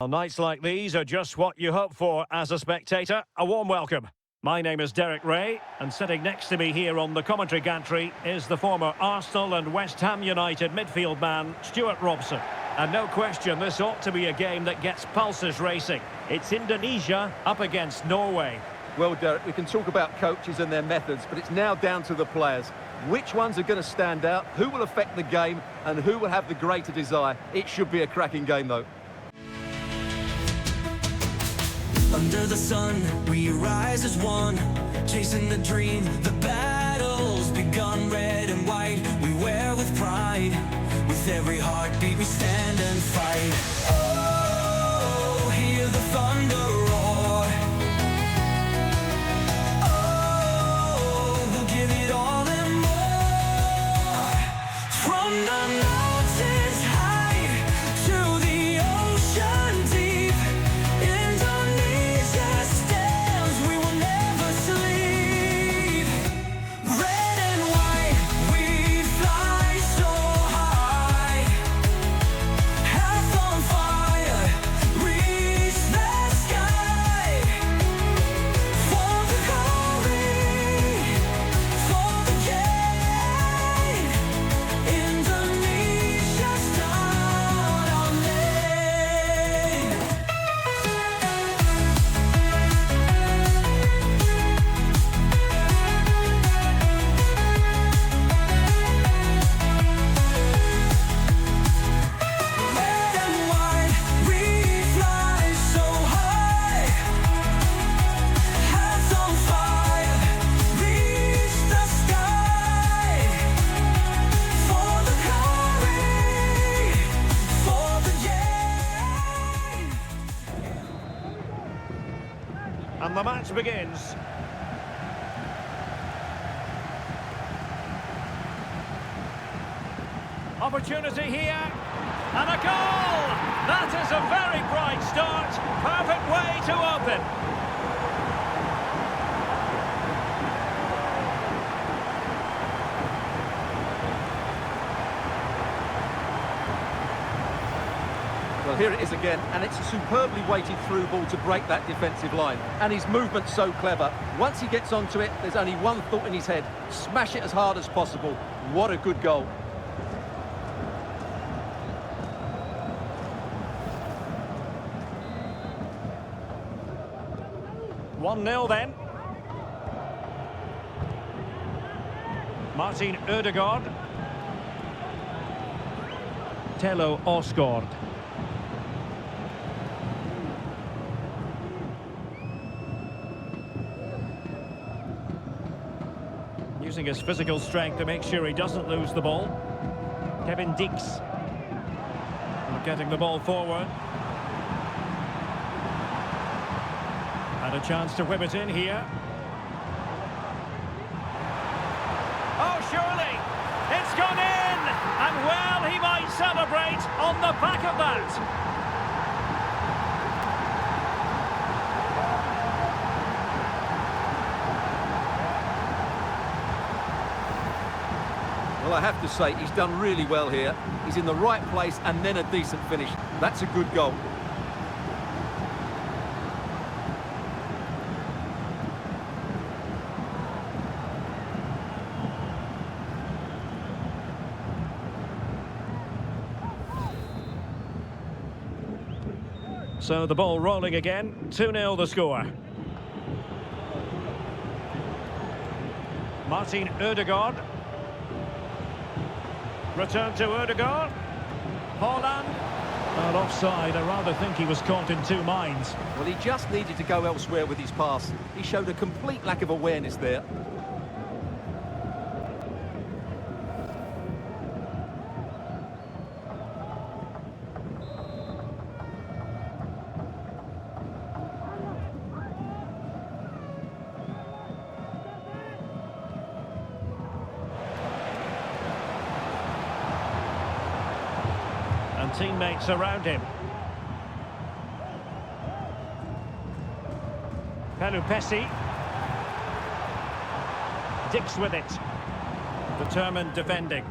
Well, nights like these are just what you hope for as a spectator. A warm welcome. My name is Derek Ray, and sitting next to me here on the commentary gantry is the former Arsenal and West Ham United midfield man, Stuart Robson. And no question, this ought to be a game that gets pulses racing. It's Indonesia up against Norway. Well, Derek, we can talk about coaches and their methods, but it's now down to the players. Which ones are going to stand out, who will affect the game, and who will have the greater desire? It should be a cracking game, though. Under the sun, we rise as one, chasing the dream. The battle's begun, red and white, we wear with pride. With every heartbeat, we stand and fight. Oh, hear the thunder roar. Oh, we'll give it all and more. From the mountains high to the ocean deep, Indonesia stands, we will never sleep. Red and white, we fly so high. Hearts on fire, reach the sky. For the glory, for the gain, Indonesia's not our name. Red and white, we fly so high. Hearts on fire, reach the sky. For the glory, for the gain. And the match begins. Opportunity here, and a goal! That is a very bright start. Perfect way to open. Well, here it is again, and it's a superbly weighted through ball to break that defensive line. And his movement's so clever. Once he gets onto it, there's only one thought in his head. Smash it as hard as possible. What a good goal. One 0 then. Martin Ødegaard. Tello Osgård. Using his physical strength to make sure he doesn't lose the ball. Kevin Dix. Getting the ball forward. Had a chance to whip it in here. Oh, surely! It's gone in! And well, he might celebrate on the back of that. Well, I have to say, he's done really well here. He's in the right place and then a decent finish. That's a good goal. So the ball rolling again, 2-0 the score. Martin Ødegaard. Return to Ødegaard. Haaland. Well, offside. I rather think he was caught in two minds. Well, he just needed to go elsewhere with his pass. He showed a complete lack of awareness there. And teammates around him. Pelupessy. Dix with it. Determined defending.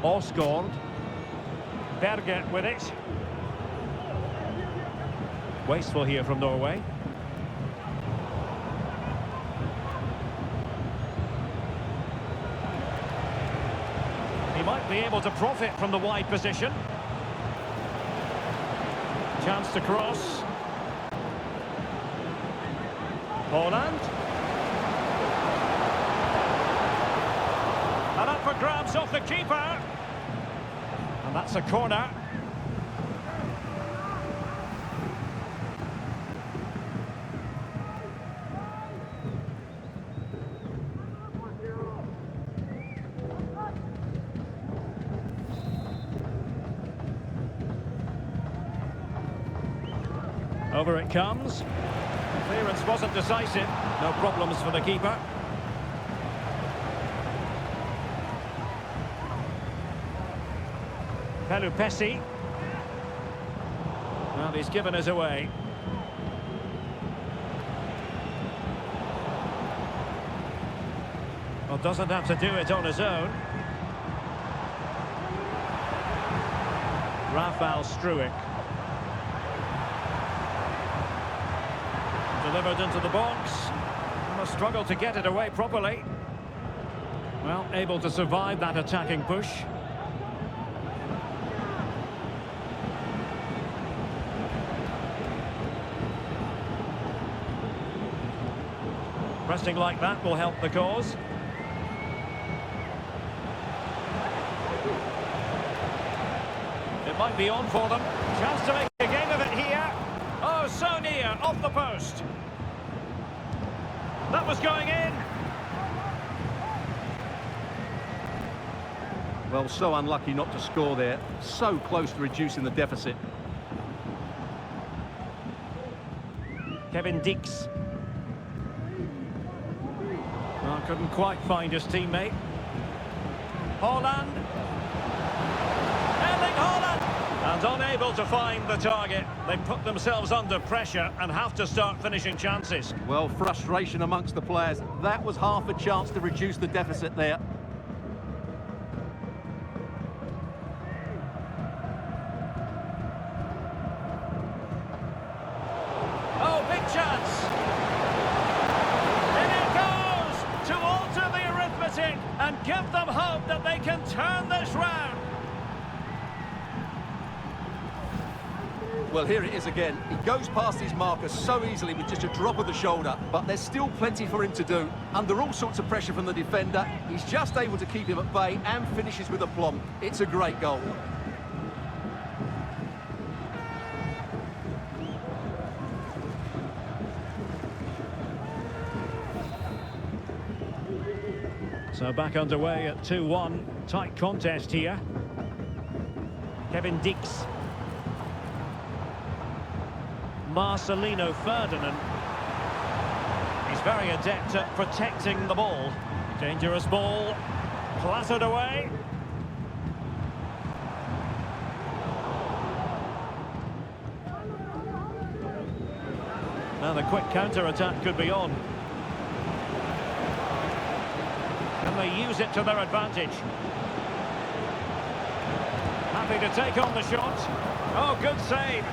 Osgård. Berge with it. Wasteful here from Norway. He might be able to profit from the wide position. Chance to cross. Poland. And up for grabs off the keeper. And that's a corner. Over it comes. Clearance wasn't decisive. No problems for the keeper. Pelupessy. Well, he's given us away. Well, doesn't have to do it on his own. Rafał Struik. Delivered into the box. Must struggle to get it away properly. Well, able to survive that attacking push. Pressing like that will help the cause. It might be on for them. Chance to make a game of it here. Oh, so near, off the post. That was going in. Well, so unlucky not to score there. So close to reducing the deficit. Kevin Dix. Oh, couldn't quite find his teammate. Haaland. Erling Haaland. And unable to find the target. They put themselves under pressure and have to start finishing chances. Well, frustration amongst the players. That was half a chance to reduce the deficit there. Oh, big chance. In it goes to alter the arithmetic and give them hope that they can turn this round. Well, here it is again. He goes past his marker so easily with just a drop of the shoulder, but there's still plenty for him to do. Under all sorts of pressure from the defender, he's just able to keep him at bay and finishes with aplomb. It's a great goal. So back underway at 2-1. Tight contest here. Kevin Dix. Marcelino Ferdinand. He's very adept at protecting the ball. Dangerous ball. Clattered away. Now the quick counter-attack could be on. Can they use it to their advantage? Happy to take on the shot. Oh, good save.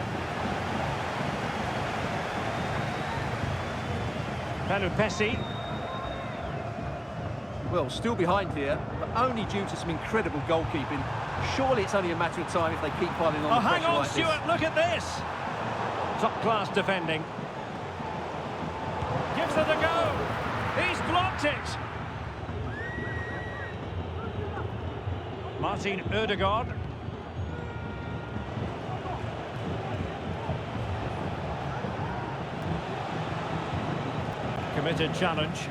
Pelupessy. Well, still behind here, but only due to some incredible goalkeeping. Surely it's only a matter of time if they keep piling on Oh, the hang pressure on, like Stuart, look at this. Top-class defending. Gives it a go. He's blocked it. Martin Ødegaard. Committed challenge.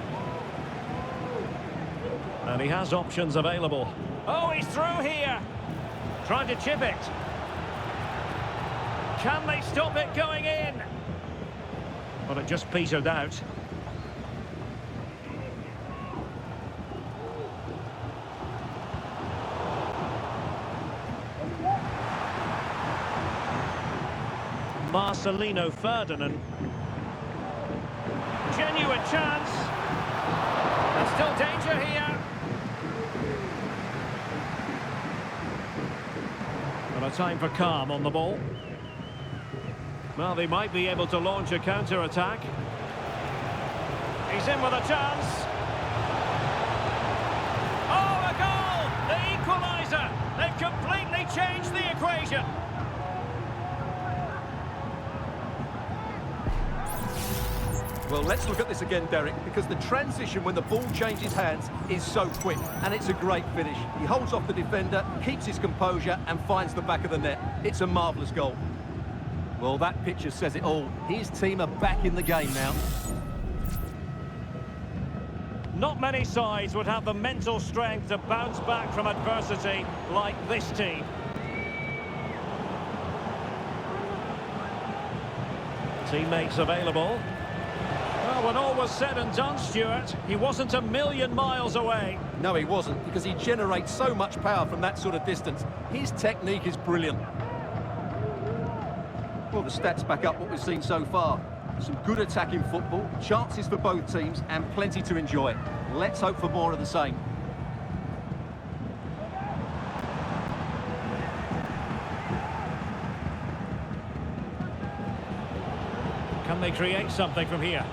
And he has options available. Oh, he's through here. Trying to chip it. Can they stop it going in? Well, it just petered out. Marcelino Ferdinand. Genuine chance. There's still danger here. And a time for calm on the ball. Well, they might be able to launch a counter-attack. He's in with a chance. Oh, a goal! The equaliser! They've completely changed the equation. Well, let's look at this again, Derek, because the transition when the ball changes hands is so quick, and it's a great finish. He holds off the defender, keeps his composure, and finds the back of the net. It's a marvellous goal. Well, that picture says it all. His team are back in the game now. Not many sides would have the mental strength to bounce back from adversity like this team. Teammates available. Well, when all was said and done, Stuart, he wasn't a million miles away. No, he wasn't, because he generates so much power from that sort of distance. His technique is brilliant. Well, the stats back up what we've seen so far. Some good attacking football, chances for both teams, and plenty to enjoy. Let's hope for more of the same. Can they create something from here?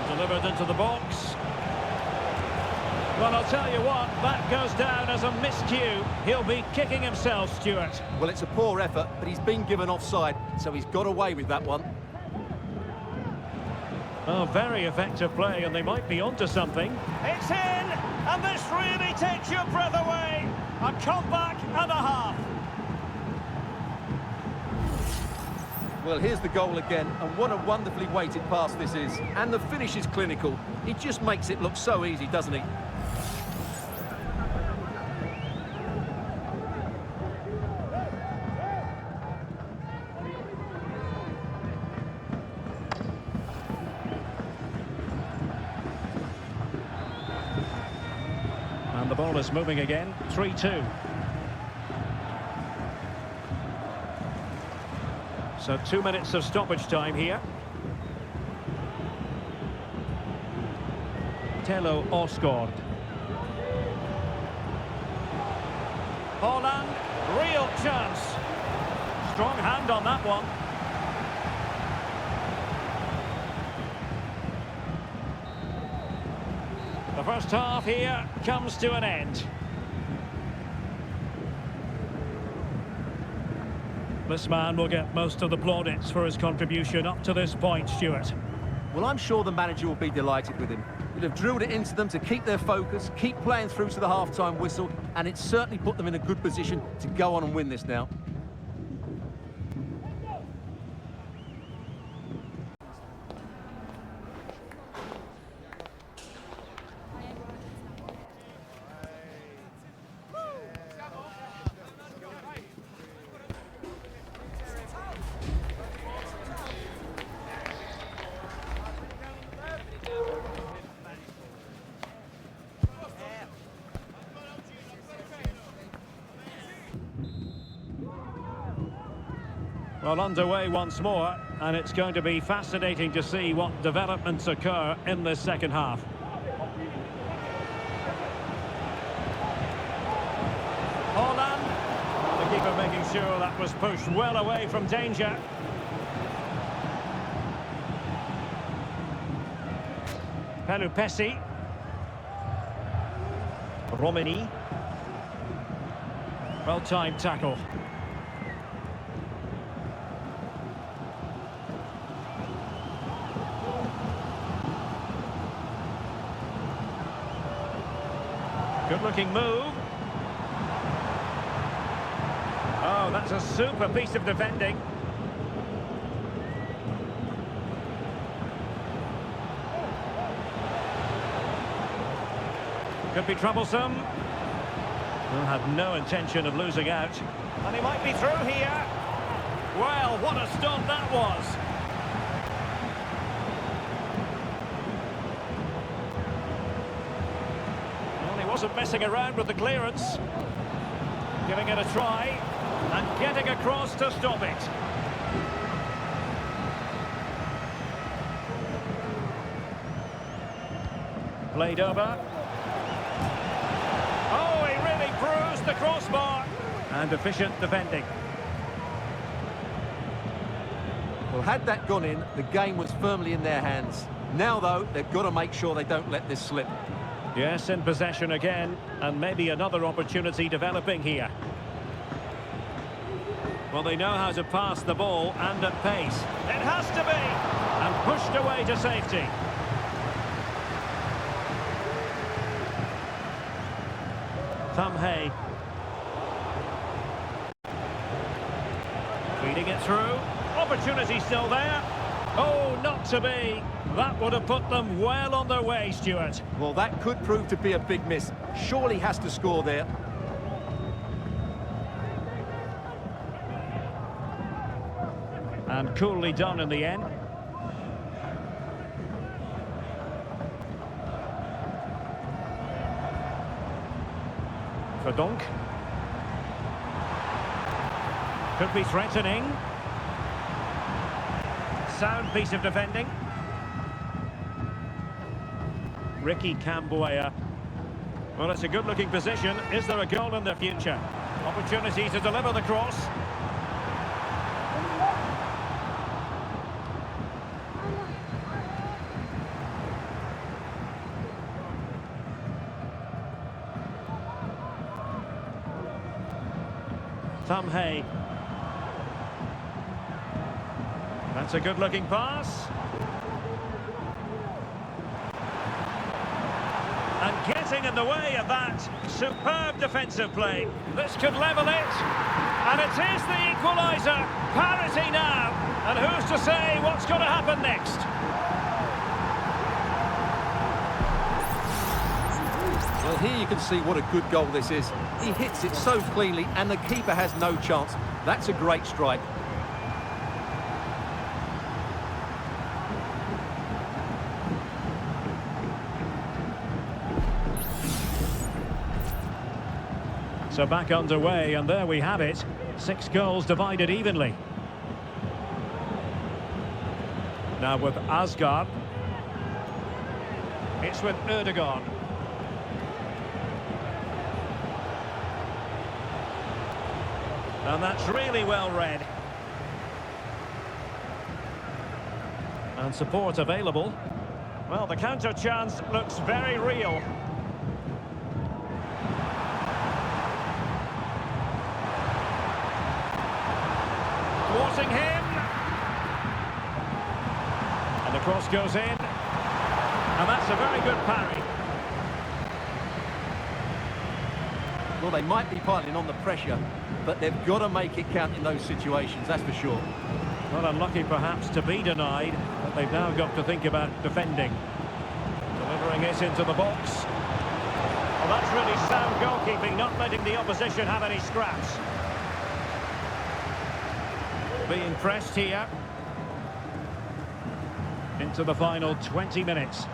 Delivered into the box. Well, I'll tell you what, that goes down as a miscue. He'll be kicking himself, Stuart. Well, it's a poor effort, but he's been given offside, so he's got away with that one. Oh, very effective play, and they might be onto something. It's in, and this really takes your breath away. A comeback and a half. Well, here's the goal again, and what a wonderfully weighted pass this is. And the finish is clinical. He just makes it look so easy, doesn't he? And the ball is moving again, 3-2. So 2 minutes of stoppage time here. Tello Osgård. Haaland, real chance. Strong hand on that one. The first half here comes to an end. This man will get most of the plaudits for his contribution up to this point, Stuart. Well, I'm sure the manager will be delighted with him. He'd have drilled it into them to keep their focus, keep playing through to the half-time whistle, and it's certainly put them in a good position to go on and win this now. Well, underway once more, and it's going to be fascinating to see what developments occur in this second half. Haaland, the keeper making sure that was pushed well away from danger. Pelupessy. Romini. Well-timed tackle. Good-looking move. Oh, that's a super piece of defending. Could be troublesome. Will have no intention of losing out. And he might be through here. Well, what a stop that was. Wasn't messing around with the clearance. Giving it a try and getting across to stop it. Played over. the crossbar. And efficient defending. Well, had that gone in, the game was firmly in their hands. Now, though, they've got to make sure they don't let this slip. Yes, in possession again, and maybe another opportunity developing here. Well, they know how to pass the ball and at pace. It has to be! And pushed away to safety. Tom Hay. Feeding it through. Opportunity still there. Oh, not to be. That would have put them well on their way, Stuart. Well, that could prove to be a big miss. Surely has to score there. And coolly done in the end. Verdonk. Could be threatening. Sound piece of defending. Ricky Camboya. Well, it's a good-looking position. Is there a goal in the future? Opportunity to deliver the cross. Tom Hay. That's a good-looking pass. And getting in the way of that superb defensive play. This could level it. And it is the equaliser. Parity now. And who's to say what's going to happen next? Well, here you can see what a good goal this is. He hits it so cleanly and the keeper has no chance. That's a great strike. So back underway, and there we have it. 6 goals divided evenly. Now with Asgard. It's with Ødegaard. And that's really well read. And support available. Well, the counter chance looks very real. Thwarting him. And the cross goes in. And that's a very good parry. Well, they might be piling on the pressure, but they've got to make it count in those situations, that's for sure. Not unlucky perhaps to be denied, but they've now got to think about defending. Delivering it into the box. Well, that's really sound goalkeeping, not letting the opposition have any scraps. Being pressed here. Into the final 20 minutes.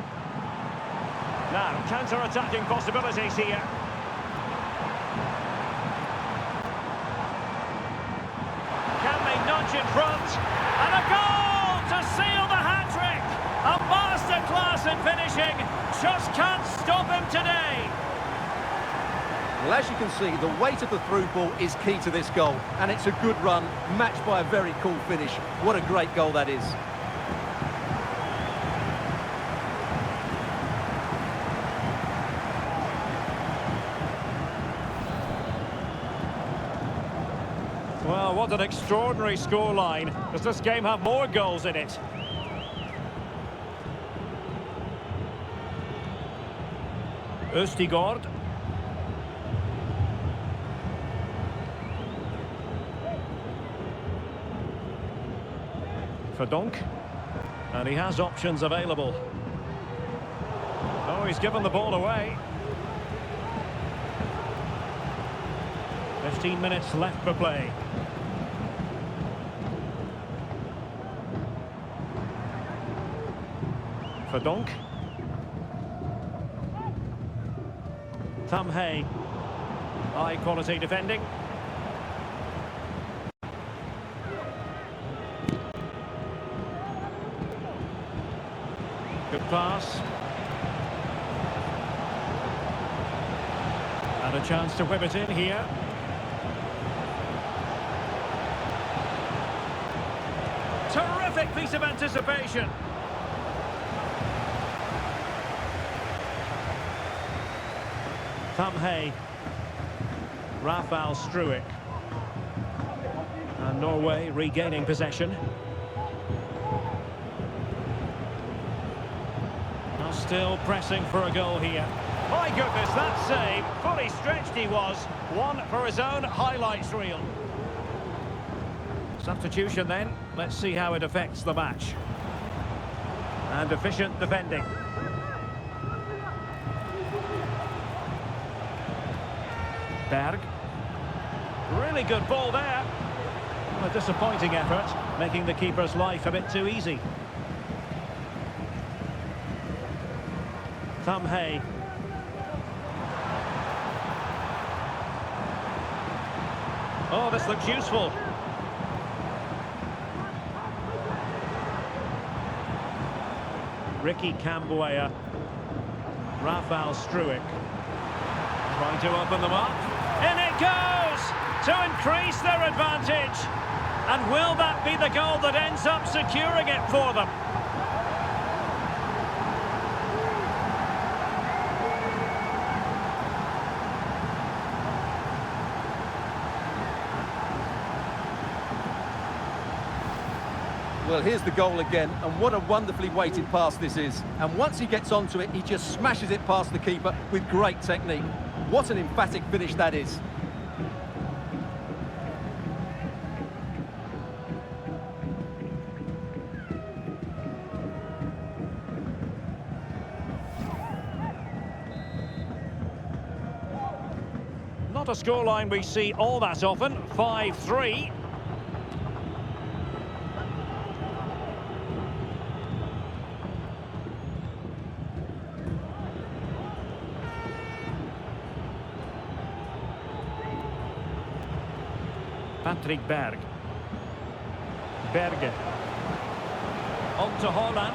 Now, counter-attacking possibilities here. In front, and a goal to seal the hat-trick. A masterclass in finishing, just can't stop him today. Well, as you can see, the weight of the through ball is key to this goal, and it's a good run, matched by a very cool finish. What a great goal that is. Well, what an extraordinary scoreline. Does this game have more goals in it? Ødegaard. Verdonk. And he has options available. Oh, he's given the ball away. 15 minutes left for play. Verdonk. Tom Hay. High quality defending. Good pass. And And a chance to whip it in here. Terrific piece of anticipation. Tom Hay. Rafael Struik. And Norway regaining possession. Now still pressing for a goal here. My goodness, that save. Fully stretched he was. One for his own highlights reel. Substitution then. Let's see how it affects the match. And efficient defending. Berg. Really good ball there. A disappointing effort, making the keeper's life a bit too easy. Tom Hay. Oh, this looks useful. Ricky Camboya. Rafael Struik. Trying to open them up. In it goes! To increase their advantage. And will that be the goal that ends up securing it for them? Well, here's the goal again, and what a wonderfully weighted pass this is. And once he gets onto it, he just smashes it past the keeper with great technique. What an emphatic finish that is. Not a scoreline we see all that often. 5-3. Patrick Berg. Berge. On to Holland.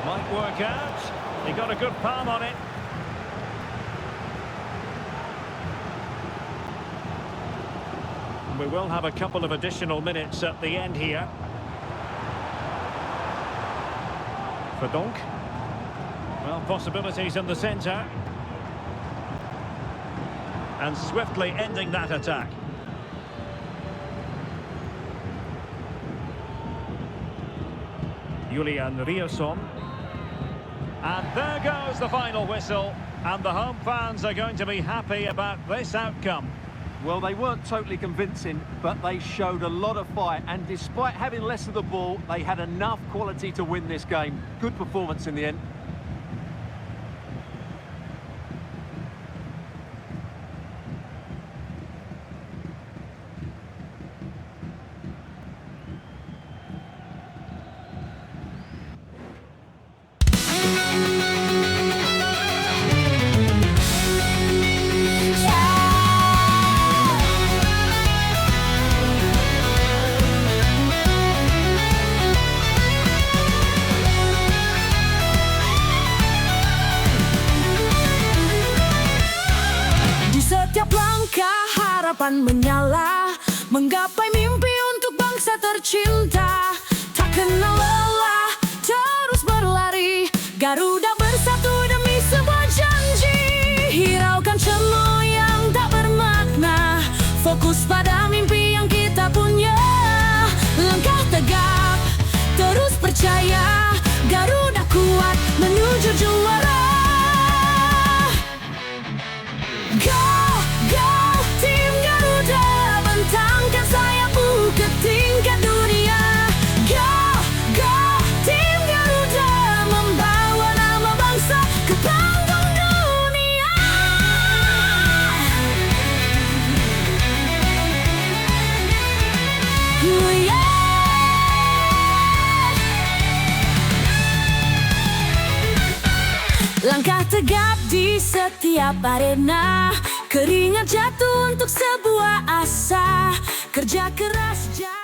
Might work out. He got a good palm on it. We will have a couple of additional minutes at the end here. Verdonk. Well, possibilities in the centre. And swiftly ending that attack. Julian Rierson. And there goes the final whistle. And the home fans are going to be happy about this outcome. Well, they weren't totally convincing, but they showed a lot of fight. And despite having less of the ball, they had enough quality to win this game. Good performance in the end. Setiap langkah harapan menyala, menggapai mimpi untuk bangsa tercinta. Tak kenal lelah, terus berlari, Garuda bersatu demi sebuah janji. Hiraukan cemu yang tak bermakna, fokus pada mimpi yang kita punya. Langkah tegap, terus percaya, Garuda kuat menuju juara. Go! Tim Garuda, bentangkan sayapmu ke tingkat dunia. Go! Tim Garuda, membawa nama bangsa ke panggung dunia. Yeah. Langkah tegap di setiap arena, keringat jatuh untuk sebuah asa, kerja keras jatuh.